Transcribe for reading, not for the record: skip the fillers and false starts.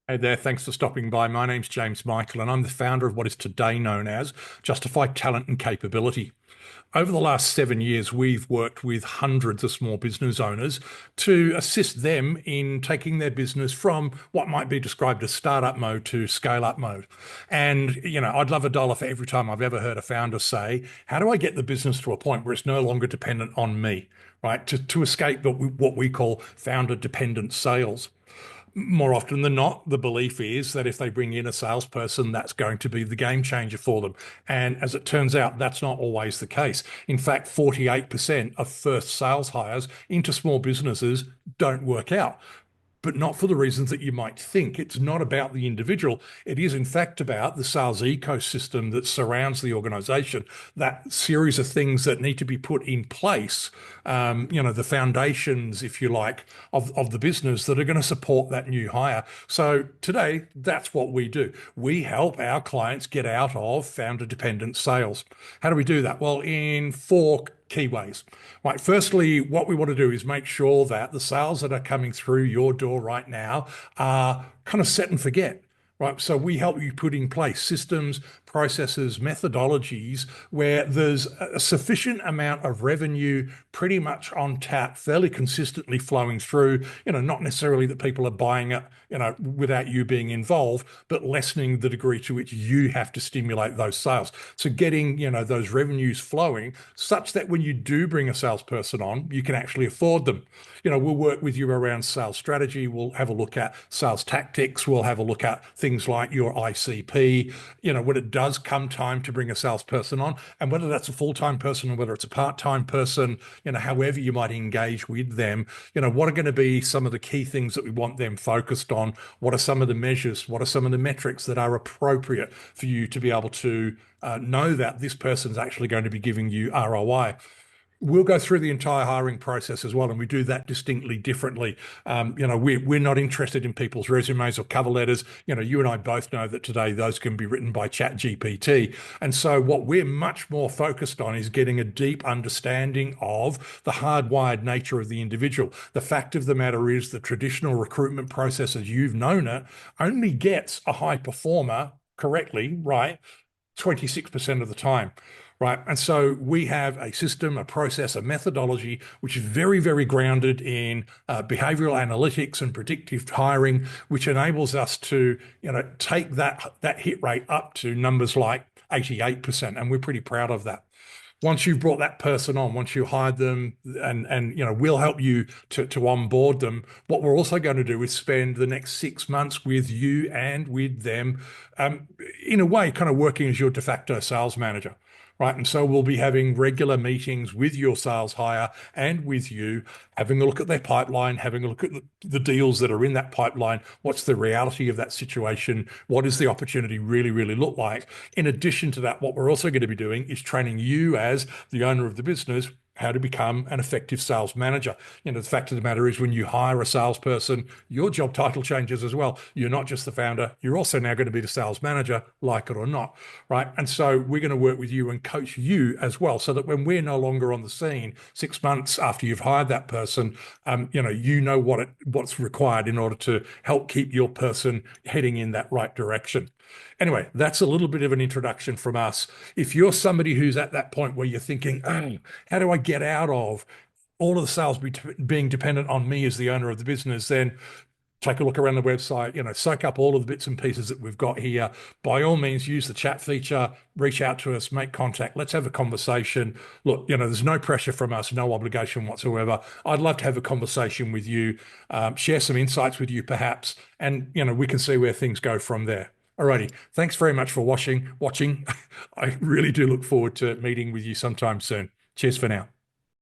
Hey there, thanks for stopping by. My name's James Michael, and I'm the founder of what is today known as Justified Talent and Capability. Over the last 7 years, we've worked with hundreds of small business owners to assist them in taking their business from what might be described as startup mode to scale up mode. And, I'd love a dollar for every time I've ever heard a founder say, how do I get the business to a point where it's no longer dependent on me, right? To escape what we call founder dependent sales. More often than not, the belief is that if they bring in a salesperson, that's going to be the game changer for them. And as it turns out, that's not always the case. In fact, 48% of first sales hires into small businesses don't work out, but not for the reasons that you might think. It's not about the individual. It is, in fact, about the sales ecosystem that surrounds the organization, that series of things that need to be put in place, the foundations, if you like, of the business that are going to support that new hire. So today, that's what we do. We help our clients get out of founder dependent sales. How do we do that? Well, in four key ways. Right. Firstly, what we want to do is make sure that the sales that are coming through your door right now are kind of set and forget. Right. So we help you put in place systems, processes, methodologies where there's a sufficient amount of revenue pretty much on tap, fairly consistently flowing through, not necessarily that people are buying it, without you being involved, but lessening the degree to which you have to stimulate those sales. So getting, those revenues flowing such that when you do bring a salesperson on, you can actually afford them. We'll work with you around sales strategy. We'll have a look at sales tactics. We'll have a look at things like your ICP, when it does come time to bring a salesperson on, and whether that's a full-time person or whether it's a part-time person, however you might engage with them, what are going to be some of the key things that we want them focused on? What are some of the measures? What are some of the metrics that are appropriate for you to be able to know that this person's actually going to be giving you ROI? We'll go through the entire hiring process as well, and we do that distinctly differently. We're not interested in people's resumes or cover letters. You and I both know that today those can be written by Chat GPT. And so what we're much more focused on is getting a deep understanding of the hardwired nature of the individual. The fact of the matter is the traditional recruitment process as you've known it only gets a high performer correctly, right, 26% of the time. Right. And so we have a system, a process, a methodology, which is very, very grounded in behavioral analytics and predictive hiring, which enables us to, take that hit rate up to numbers like 88%. And we're pretty proud of that. Once you've brought that person on, once you hired them and we'll help you to onboard them, what we're also going to do is spend the next 6 months with you and with them, in a way, kind of working as your de facto sales manager. Right. And so we'll be having regular meetings with your sales hire and with you, having a look at their pipeline, having a look at the deals that are in that pipeline. What's the reality of that situation? What does the opportunity really, really look like? In addition to that, what we're also going to be doing is training you as the owner of the business how to become an effective sales manager. The fact of the matter is when you hire a salesperson, your job title changes as well. You're not just the founder, you're also now going to be the sales manager, like it or not, right? And so we're going to work with you and coach you as well so that when we're no longer on the scene 6 months after you've hired that person, what's required in order to help keep your person heading in that right direction. Anyway, that's a little bit of an introduction from us. If you're somebody who's at that point where you're thinking, oh, how do I get out of all of the sales being dependent on me as the owner of the business, then take a look around the website, soak up all of the bits and pieces that we've got here. By all means, use the chat feature, reach out to us, make contact. Let's have a conversation. Look, there's no pressure from us, no obligation whatsoever. I'd love to have a conversation with you, share some insights with you perhaps, and, we can see where things go from there. Alrighty. Thanks very much for watching. I really do look forward to meeting with you sometime soon. Cheers for now.